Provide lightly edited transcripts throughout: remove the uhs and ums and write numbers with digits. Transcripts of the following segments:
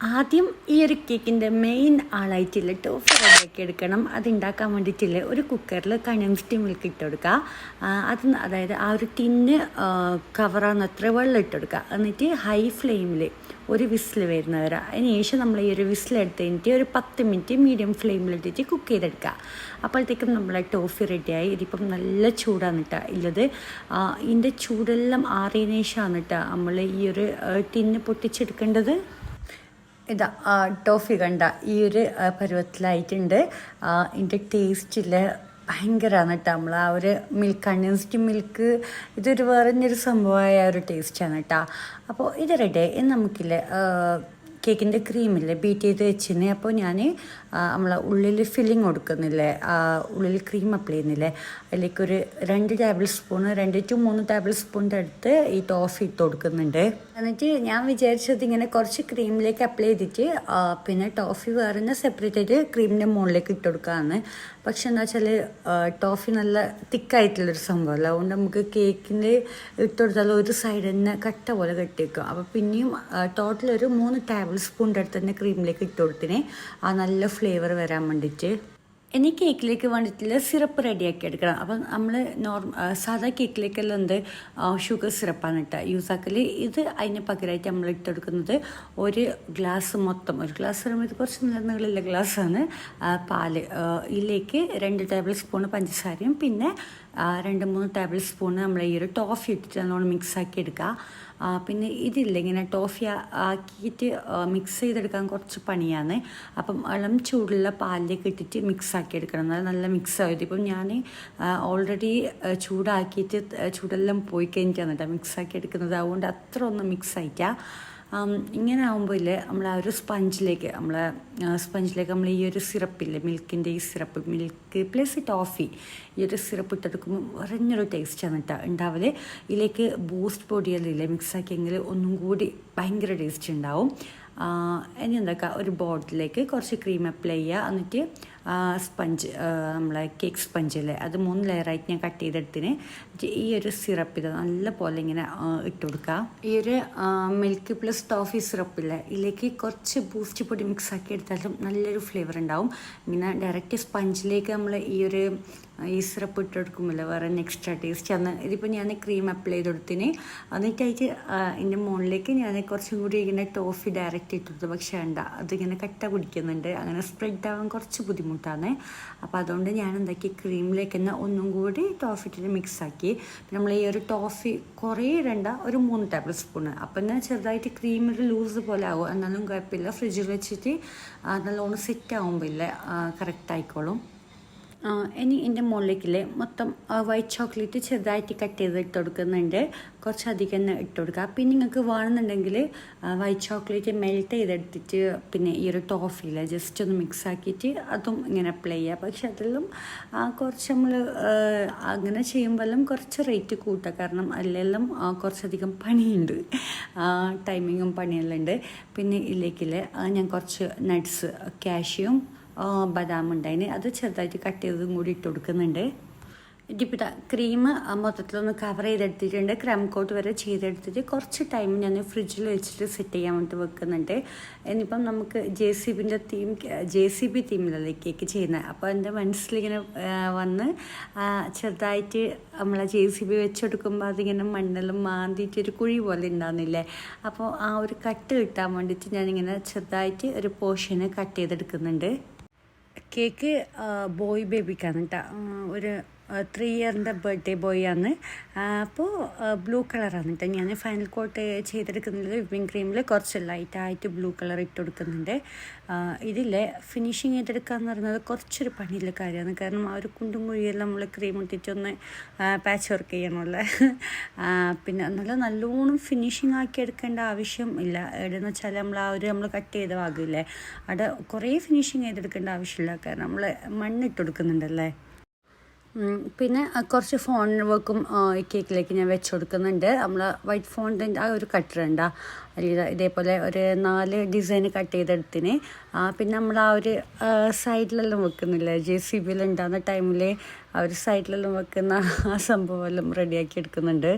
ആദ്യം ഈ ഒരു കേക്കിൻ്റെ മെയിൻ ആളായിട്ടുള്ള ടോഫി റെഡിയാക്കി എടുക്കണം. അതുണ്ടാക്കാൻ വേണ്ടിയിട്ടുള്ള ഒരു കുക്കറിൽ കണ്ടൻസ്ഡ് മിൽക്ക് ഇട്ട് കൊടുക്കുക. അതായത് ആ ഒരു ടിന്ന് കവറാകുന്ന അത്ര വെള്ളം ഇട്ട് കൊടുക്കുക. എന്നിട്ട് ഹൈ ഫ്ലെയിമിൽ ഒരു വിസിൽ വരുന്നവരെ അതിന് ശേഷം നമ്മൾ ഈ ഒരു വിസിലെടുത്ത് കഴിഞ്ഞിട്ട് ഒരു 10 മിനിറ്റ് മീഡിയം ഫ്ലെയിമിലിട്ടിട്ട് കുക്ക് ചെയ്തെടുക്കുക. അപ്പോഴത്തേക്കും നമ്മളെ ടോഫി റെഡിയായി. ഇതിപ്പം നല്ല ചൂടാണ് കേട്ടോ ഉള്ളത്. ഇതിൻ്റെ ചൂടെല്ലാം ആറിയതിനു ശേഷമാണ് കേട്ടോ നമ്മൾ ഈ ഒരു ടിന്ന് പൊട്ടിച്ചെടുക്കേണ്ടത്. ഇതാ ടോഫി കണ്ട ഈ ഒരു പരുവത്തിലായിട്ടുണ്ട്. ഇതിൻ്റെ ടേസ്റ്റിൽ ഭയങ്കരമാണ് കേട്ടോ. നമ്മൾ ആ ഒരു കണ്ടൻസ്ഡ് മിൽക്ക് ഇതൊരു വേറൊരു സംഭവമായ ഒരു ടേസ്റ്റാണ് കേട്ടോ. അപ്പോൾ ഇത് റെഡി. നമുക്കില്ലേ കേക്കിൻ്റെ ക്രീമില്ലേ ബീറ്റ് ചെയ്ത് വെച്ചിന്. അപ്പോൾ ഞാൻ നമ്മളെ ഉള്ളിൽ ഫില്ലിങ് കൊടുക്കുന്നില്ലേ, ഉള്ളിൽ ക്രീം അപ്ലൈ ചെയ്യുന്നില്ലേ, അതിലേക്കൊരു 2 ടേബിൾ സ്പൂൺ 2 to 3 ടേബിൾ സ്പൂണിൻ്റെ അടുത്ത് ഈ ടോഫി ഇട്ട് കൊടുക്കുന്നുണ്ട്. എന്നിട്ട് ഞാൻ വിചാരിച്ചത് ഇങ്ങനെ കുറച്ച് ക്രീമിലേക്ക് അപ്ലൈ ചെയ്തിട്ട് പിന്നെ ടോഫി വേറെ സെപ്പറേറ്റ് ആയിട്ട് ക്രീമിൻ്റെ മുകളിലേക്ക് ഇട്ട് കൊടുക്കാമെന്ന്. പക്ഷെ എന്താ വെച്ചാൽ ടോഫി നല്ല തിക്കായിട്ടുള്ളൊരു സംഭവമല്ല. അതുകൊണ്ട് നമുക്ക് കേക്കിൻ്റെ ഇട്ട് കൊടുത്താൽ ഒരു സൈഡ് തന്നെ കട്ട പോലെ കെട്ടിവെക്കും. അപ്പോൾ പിന്നെയും ടോട്ടൽ ഒരു 3 ടേബിൾ സ്പൂണിൻ്റെ അടുത്ത് തന്നെ ക്രീമിലേക്ക് ഇട്ട് കൊടുത്തിന് ആ നല്ല ഫ്ലേവർ വരാൻ വേണ്ടിയിട്ട്. ഇനി കേക്കിലേക്ക് വേണ്ടിയിട്ടുള്ള സിറപ്പ് റെഡിയാക്കി എടുക്കണം. അപ്പം നമ്മൾ സാധാ കേക്കിലേക്കെല്ലാം ഷുഗർ സിറപ്പാണ് കേട്ടോ യൂസ് ആക്കല്. ഇത് അതിന് പകരമായിട്ട് നമ്മൾ ഇട്ടെടുക്കുന്നത് ഒരു ഗ്ലാസ് മൊത്തം, ഒരു ഗ്ലാസ് പറയുമ്പോൾ ഇത് കുറച്ച് നീളമുള്ള ഗ്ലാസ്സാണ്, പാല്. ഇതിലേക്ക് 2 ടേബിൾ സ്പൂൺ പഞ്ചസാരയും പിന്നെ 2-3 ടേബിൾ സ്പൂൺ നമ്മൾ ഈ ഒരു ടോഫി ഇട്ടിട്ട് നല്ലോണം മിക്സാക്കി എടുക്കുക. പിന്നെ ഇതില്ല ഇങ്ങനെ ടോഫി ആക്കിയിട്ട് മിക്സ് ചെയ്തെടുക്കാൻ കുറച്ച് പണിയാണ്. അപ്പം ഇളം ചൂടുള്ള പാലിലേക്ക് ഇട്ടിട്ട് മിക്സാക്കി എടുക്കണം. നല്ല മിക്സ് ആയത്. ഇപ്പം ഞാൻ ഓൾറെഡി ചൂടാക്കിയിട്ട് ചൂടെല്ലാം പോയി കഴിഞ്ഞിട്ടാണ് കേട്ടോ മിക്സാക്കി എടുക്കുന്നത്. അതുകൊണ്ട് അത്ര ഒന്നും മിക്സ് ആയിട്ടാ. ഇങ്ങനെ ആകുമ്പോൾ ഇല്ലേ നമ്മൾ ആ ഒരു സ്പഞ്ചിലേക്ക് നമ്മൾ ഈ ഒരു സിറപ്പില്ലേ മിൽക്കിൻ്റെ ഈ സിറപ്പ്, മിൽക്ക് പ്ലസ് ടോഫി ഈ ഒരു സിറപ്പ് ഇട്ടെടുക്കുമ്പോൾ പറഞ്ഞൊരു ടേസ്റ്റാണ് കേട്ടോ ഉണ്ടാവല്. ഇതിലേക്ക് ബൂസ്റ്റ് പൊടിയല്ലേ മിക്സാക്കിയെങ്കിൽ ഒന്നും കൂടി ഭയങ്കര ടേസ്റ്റ് ഉണ്ടാവും. ഇനി എന്താക്കുക, ഒരു ബോട്ടിലേക്ക് കുറച്ച് ക്രീം അപ്ലൈ ചെയ്യുക. എന്നിട്ട് സ്പഞ്ച് നമ്മളെ കേക്ക് സ്പഞ്ചല്ലേ അത് 3 ലെയറായിട്ട് ഞാൻ കട്ട് ചെയ്തെടുത്തിന്. ഈ ഒരു സിറപ്പ് ഇത് നല്ല പോലെ ഇങ്ങനെ ഇട്ട് കൊടുക്കുക. ഈ ഒരു മിൽക്ക് പ്ലസ് ടോഫി സിറപ്പില്ലേ ഇതിലേക്ക് കുറച്ച് ബൂസ്റ്റ് പൊടി മിക്സ് ആക്കി എടുത്താലും നല്ലൊരു ഫ്ലേവർ ഉണ്ടാവും. ഇങ്ങനെ ഡയറക്റ്റ് സ്പഞ്ചിലേക്ക് നമ്മൾ ഈ സിറപ്പ് ഇട്ടെടുക്കുമല്ലോ വേറെ എക്സ്ട്രാ ടേസ്റ്റ് ആണ്. ഇതിപ്പോൾ ഞാൻ ക്രീം അപ്ലൈ ചെയ്ത് കൊടുത്തിന്. എന്നിട്ടായിട്ട് ഇതിൻ്റെ മുകളിലേക്ക് ഞാൻ കുറച്ചും കൂടി ഇങ്ങനെ ടോഫി ഡയറക്റ്റ് ഇട്ടെടുത്തു. പക്ഷേ അതിങ്ങനെ കട്ട പിടിക്കുന്നുണ്ട്, അങ്ങനെ സ്പ്രെഡ് ആവാൻ കുറച്ച് ബുദ്ധിമുട്ടാണ്. അപ്പോൾ അതുകൊണ്ട് ഞാൻ എന്താക്കി ക്രീമിലേക്ക് തന്നെ ഒന്നും കൂടി ടോഫി ഇട്ടിട്ട് മിക്സാക്കി. നമ്മൾ ഈ ഒരു ടോഫി കുറേ ഇടണ്ട, ഒരു 3 ടേബിൾ സ്പൂണ്. അപ്പം എന്നാൽ ചെറുതായിട്ട് ക്രീമൊരു ലൂസ് പോലെ ആവും. എന്നാലും കുഴപ്പമില്ല, ഫ്രിഡ്ജിൽ വെച്ചിട്ട് നല്ലോണം സെറ്റ് ആകുമ്പോൾ ഇല്ലേ കറക്റ്റ് ആയിക്കോളും. ഇനി എൻ്റെ മുകളിലേക്കില്ലേ മൊത്തം വൈറ്റ് ചോക്ലേറ്റ് ചെറുതായിട്ട് കട്ട് ചെയ്ത് ഇട്ട് കൊടുക്കുന്നുണ്ട്. കുറച്ചധികം തന്നെ ഇട്ട് കൊടുക്കുക. പിന്നെ നിങ്ങൾക്ക് വേണമെന്നുണ്ടെങ്കിൽ വൈറ്റ് ചോക്ലേറ്റ് മെൽറ്റ് ചെയ്തെടുത്തിട്ട് പിന്നെ ഈ ഒരു ടോഫിയില്ല ജസ്റ്റ് ഒന്ന് മിക്സ് ആക്കിയിട്ട് അതും ഇങ്ങനെ അപ്ലൈ ചെയ്യുക. പക്ഷെ അതെല്ലാം കുറച്ച് നമ്മൾ അങ്ങനെ ചെയ്യുമ്പോഴെല്ലാം കുറച്ച് റേറ്റ് കൂട്ടുക. കാരണം അതിലെല്ലാം കുറച്ചധികം പണിയുണ്ട്, ടൈമിങ്ങും പണിയെല്ലാം ഉണ്ട്. പിന്നെ ഇതിലേക്കില്ലേ ഞാൻ കുറച്ച് നട്ട്സ് കാഷ്യൂം ബദാം ഉണ്ടായിന് അത് ചെറുതായിട്ട് കട്ട് ചെയ്തതും കൂടി ഇട്ട് കൊടുക്കുന്നുണ്ട്. ഇതിപ്പോൾ ക്രീം മൊത്തത്തിലൊന്ന് കവർ ചെയ്തെടുത്തിട്ടുണ്ട്. ക്രം കോട്ട് വരെ ചെയ്തെടുത്തിട്ട് കുറച്ച് ടൈം ഞാൻ ഫ്രിഡ്ജിൽ വെച്ചിട്ട് സെറ്റ് ചെയ്യാൻ വേണ്ടി വെക്കുന്നുണ്ട്. ഇനിയിപ്പം നമുക്ക് JCB തീമിലല്ലേ കേക്ക് ചെയ്യുന്നത്. അപ്പോൾ എൻ്റെ മനസ്സിലിങ്ങനെ വന്ന് ചെറുതായിട്ട് നമ്മളെ JCB വെച്ചെടുക്കുമ്പോൾ അതിങ്ങനെ മണ്ണെല്ലാം മാന്തിയിട്ടൊരു കുഴി പോലെ ഉണ്ടാകുന്നില്ലേ. അപ്പോൾ ആ ഒരു കട്ട് കിട്ടാൻ വേണ്ടിയിട്ട് ഞാനിങ്ങനെ ചെറുതായിട്ട് ഒരു പോർഷന് കട്ട് ചെയ്തെടുക്കുന്നുണ്ട്. കേക്ക് ബോയ് ബേബിക്കാണ് കേട്ടോ, ഒരു 3 ഇയറിൻ്റെ ബർത്ത്ഡേ ബോയ് ആണ്. അപ്പോൾ ബ്ലൂ കളറാണ് കേട്ടോ. ഞാൻ ഫൈനൽ കോട്ട് ചെയ്തെടുക്കുന്നത് വിപ്പിംഗ് ക്രീമിൽ കുറച്ച് ലൈറ്റായിട്ട് ബ്ലൂ കളർ ഇട്ട് കൊടുക്കുന്നുണ്ട്. ഇതിലെ ഫിനിഷിങ് ചെയ്തെടുക്കുക എന്ന് പറയുന്നത് കുറച്ചൊരു പണിയുള്ള കാര്യമാണ്. കാരണം ആ ഒരു കുണ്ടും കുഴിയെല്ലാം നമ്മൾ ക്രീം ഇട്ടിട്ടൊന്ന് പാച്ച് വർക്ക് ചെയ്യണമല്ലേ. പിന്നെ നല്ലോണം ഫിനിഷിങ് ആക്കി എടുക്കേണ്ട ആവശ്യം ഇല്ല. എവിടെയെന്ന് വെച്ചാൽ നമ്മൾ കട്ട് ചെയ്ത ഭാഗമില്ലേ അവിടെ കുറേ ഫിനിഷിങ് ചെയ്തെടുക്കേണ്ട ആവശ്യമില്ല. കാരണം നമ്മൾ മണ്ണിട്ട് കൊടുക്കുന്നുണ്ടല്ലേ. പിന്നെ കുറച്ച് ഫോൺ വർക്കും ഈ കേക്കിലേക്ക് ഞാൻ വെച്ച് കൊടുക്കുന്നുണ്ട്. നമ്മൾ വൈറ്റ് ഫോണിൻ്റെ ആ ഒരു കട്ടറുണ്ട്, ഇതേപോലെ ഒരു 4 ഡിസൈൻ കട്ട് ചെയ്തെടുത്തിന്. പിന്നെ നമ്മൾ ആ ഒരു സൈഡിലെല്ലാം വെക്കുന്നില്ല, JCB ഉണ്ടാകുന്ന ടൈമിൽ ആ ഒരു സൈഡിലെല്ലാം വെക്കുന്ന ആ സംഭവമെല്ലാം റെഡിയാക്കി എടുക്കുന്നുണ്ട്.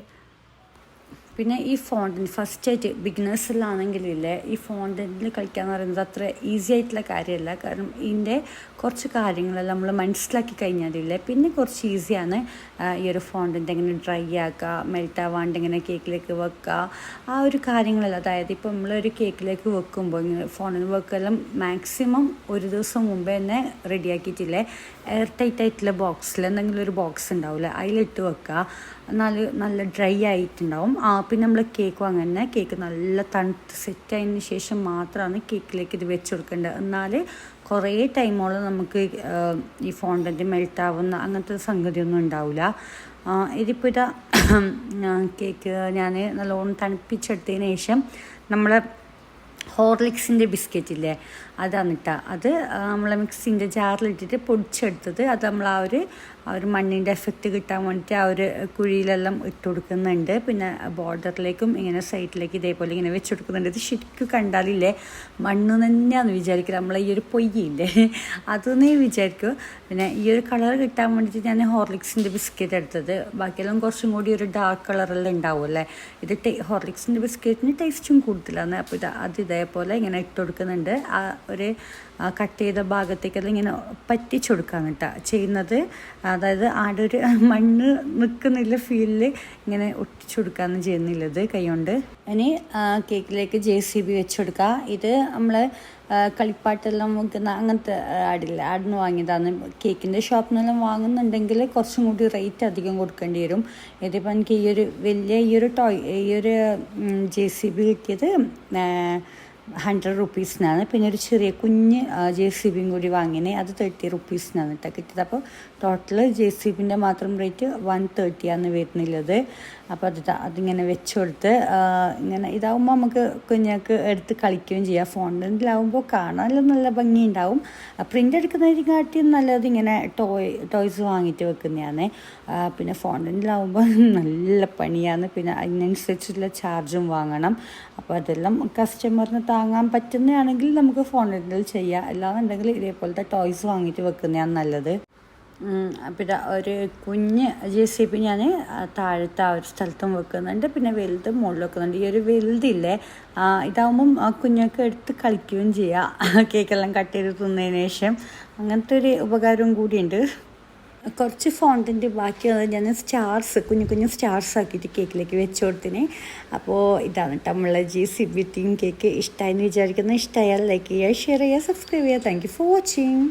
പിന്നെ ഈ ഫോണ്ടൻ ഫസ്റ്റായിട്ട് ബിഗിനേഴ്സിലാണെങ്കിലില്ലേ ഈ ഫോണ്ടനിൽ കളിക്കാന്ന് പറയുന്നത് അത്ര ഈസി ആയിട്ടുള്ള കാര്യമല്ല. കാരണം ഇതിൻ്റെ കുറച്ച് കാര്യങ്ങളെല്ലാം നമ്മൾ മനസ്സിലാക്കി കഴിഞ്ഞാലില്ലേ പിന്നെ കുറച്ച് ഈസിയാണ് ഈ ഒരു ഫോണ്ടൻ്റ് എങ്ങനെ ഡ്രൈ ആക്കുക, മെൽറ്റ് ആവാണ്ട് എങ്ങനെ കേക്കിലേക്ക് വെക്കുക, ആ ഒരു കാര്യങ്ങളെല്ലാം. അതായത് ഇപ്പോൾ നമ്മളൊരു കേക്കിലേക്ക് വെക്കുമ്പോൾ ഇങ്ങനെ ഫോണ്ടിന് വെക്കെല്ലാം മാക്സിമം ഒരു ദിവസം മുമ്പേ തന്നെ റെഡിയാക്കിയിട്ടില്ലേ എയർ ടൈറ്റ് ആയിട്ടുള്ള ബോക്സിൽ എന്തെങ്കിലും ഒരു ബോക്സ് ഉണ്ടാവില്ല അതിലിട്ട് വെക്കുക. നല്ല ഡ്രൈ ആയിട്ടുണ്ടാവും. പിന്നെ നമ്മൾ കേക്ക് വാങ്ങുന്ന കേക്ക് നല്ല തണുത്ത് സെറ്റ് ആയതിന് ശേഷം മാത്രമാണ് കേക്കിലേക്ക് ഇത് വെച്ച് കൊടുക്കേണ്ടത്. എന്നാൽ കുറേ ടൈമോളം നമുക്ക് ഈ ഫോണ്ടൻ്റ് മെൽറ്റാവുന്ന അങ്ങനത്തെ സംഗതിയൊന്നും ഉണ്ടാവില്ല. ഇതിപ്പോൾ ഇതാ കേക്ക് ഞാൻ നല്ലോണം തണുപ്പിച്ചെടുത്തതിന് ശേഷം നമ്മൾ ഹോർലിക്സിൻ്റെ ബിസ്ക്കറ്റ് ഇല്ലേ അതാണ് ഇട്ടാൽ അത് നമ്മൾ മിക്സിൻ്റെ ജാറിലിട്ടിട്ട് പൊടിച്ചെടുത്തത് അത് നമ്മൾ ആ ഒരു മണ്ണിൻ്റെ എഫക്റ്റ് കിട്ടാൻ വേണ്ടിയിട്ട് ആ ഒരു കുഴിയിലെല്ലാം ഇട്ട് കൊടുക്കുന്നുണ്ട്. പിന്നെ ബോർഡറിലേക്കും ഇങ്ങനെ സൈഡിലേക്ക് ഇതേപോലെ ഇങ്ങനെ വെച്ച് കൊടുക്കുന്നുണ്ട്. ഇത് ശരിക്കും കണ്ടാലില്ലേ മണ്ണ് തന്നെയാണെന്ന് വിചാരിക്കുക, നമ്മളെ ഈ ഒരു പൊയ്യില്ലേ അതൊന്നേ വിചാരിക്കും. പിന്നെ ഈ ഒരു കളർ കിട്ടാൻ വേണ്ടിയിട്ട് ഞാൻ ഹോർലിക്സിൻ്റെ ബിസ്ക്കറ്റ് എടുത്തത്. ബാക്കിയെല്ലാം കുറച്ചും കൂടി ഒരു ഡാർക്ക് കളറെല്ലാം ഉണ്ടാവുമല്ലേ. ഇത് ഹോർലിക്സിൻ്റെ ബിസ്ക്കറ്റിന് ടേസ്റ്റും കൂടുതലാണ്. അപ്പോൾ അത് ഇതേപോലെ ഇങ്ങനെ ഇട്ട് കൊടുക്കുന്നുണ്ട്. ഒരു കട്ട് ചെയ്ത ഭാഗത്തേക്കെല്ലാം ഇങ്ങനെ പറ്റിച്ചു കൊടുക്കുകയാണ് കേട്ടോ ചെയ്യുന്നത്. അതായത് ആടെ ഒരു മണ്ണ് നിൽക്കുന്നില്ല ഫീലിൽ ഇങ്ങനെ ഒട്ടിച്ചു കൊടുക്കുകയാണ് ചെയ്യുന്നില്ലത് കൈകൊണ്ട്. ഇനി കേക്കിലേക്ക് JCB വെച്ച് കൊടുക്കുക. ഇത് നമ്മൾ കളിപ്പാട്ടെല്ലാം വെക്കുന്ന അങ്ങനത്തെ ആടിന് വാങ്ങിയതാണ്. കേക്കിൻ്റെ ഷോപ്പിൽ നിന്നെല്ലാം വാങ്ങുന്നുണ്ടെങ്കിൽ കുറച്ചും കൂടി റേറ്റ് അധികം കൊടുക്കേണ്ടി വരും. ഇതിപ്പോൾ എനിക്ക് ഈ ഒരു JCB കിട്ടിയത് 100 റുപ്പീസിനാണ്. പിന്നെ ഒരു ചെറിയ കുഞ്ഞ് JCBയും കൂടി വാങ്ങിനെ അത് 30 റുപ്പീസിനാണ് കേട്ടോ കിട്ടിയത്. അപ്പോൾ ടോട്ടൽ JCBൻ്റെ മാത്രം റേറ്റ് 130 വരുന്നുള്ളത്. അപ്പോൾ അതിങ്ങനെ വെച്ച് കൊടുത്ത് ഇങ്ങനെ ഇതാവുമ്പോൾ നമുക്ക് കുഞ്ഞാക്ക് എടുത്ത് കളിക്കുകയും ചെയ്യാം. ഫോണ്ടിലാവുമ്പോൾ കാണാനും നല്ല ഭംഗി ഉണ്ടാവും. പ്രിൻ്റ് എടുക്കുന്നതിനെക്കാട്ടിയും നല്ലത് ഇങ്ങനെ ടോയ്സ് വാങ്ങിയിട്ട് വെക്കുന്നതാണ്. പിന്നെ ഫോണ്ടിലാവുമ്പോൾ നല്ല പണിയാണ്. പിന്നെ അതിനനുസരിച്ചുള്ള ചാർജും വാങ്ങണം. അപ്പോൾ അതെല്ലാം കസ്റ്റമറിന് താങ്ങാൻ പറ്റുന്നതാണെങ്കിൽ നമുക്ക് ഫോണ്ടിൽ ചെയ്യാം. അല്ലാന്നുണ്ടെങ്കിൽ ഇതേപോലത്തെ ടോയ്സ് വാങ്ങിയിട്ട് വെക്കുന്നതാണ് നല്ലത്. പിന്നെ ഒരു കുഞ്ഞ് JCB ഞാൻ താഴത്തെ ആ ഒരു സ്ഥലത്തും വെക്കുന്നുണ്ട്. പിന്നെ വലുത് മുകളിൽ വെക്കുന്നുണ്ട്. ഈ ഒരു വലുതില്ലേ ഇതാവുമ്പം കുഞ്ഞൊക്കെ എടുത്ത് കളിക്കുകയും ചെയ്യാം കേക്കെല്ലാം കട്ട് ചെയ്ത് തിന്നതിന് ശേഷം. അങ്ങനത്തെ ഒരു ഉപകാരവും കൂടിയുണ്ട്. കുറച്ച് ഫോണ്ടൻ്റ് ബാക്കി ഞാൻ കുഞ്ഞു സ്റ്റാർസ് ആക്കിയിട്ട് കേക്കിലേക്ക് വെച്ച് കൊടുത്തിന്. അപ്പോൾ ഇതാണ് കേട്ടോ നമ്മളെ JCB തീം കേക്ക്. ഇഷ്ടമായെന്ന് വിചാരിക്കുന്നത്. ഇഷ്ടമായാൽ ലൈക്ക് ചെയ്യുക, ഷെയർ ചെയ്യുക, സബ്സ്ക്രൈബ് ചെയ്യുക. Thank you for watching.